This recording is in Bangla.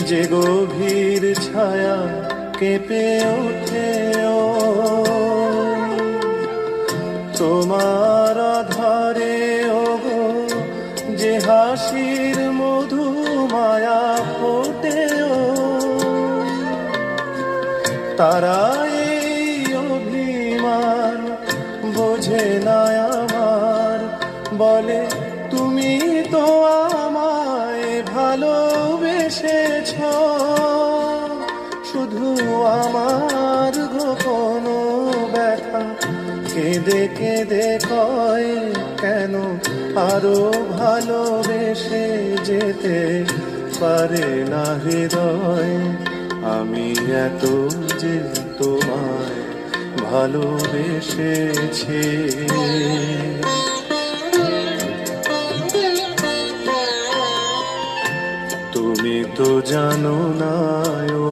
যে গভীর ছায়া কেঁপে ওঠে তোমার আধারে ওগো, যে হাসির মধু মায়া ফোটে তারা এই অভিমান বোঝে না আমার, বলে তুমি তো আমায় ভালোবেসেছ, শুধু আমার গোপন ব্যথা কেঁদে কেঁদে কয় কেন আরো ভালোবেসে যেতে পারে না হৃদয়। আমি এত যে তোমায় ভালোবেসেছি, তুমি তো জানো না।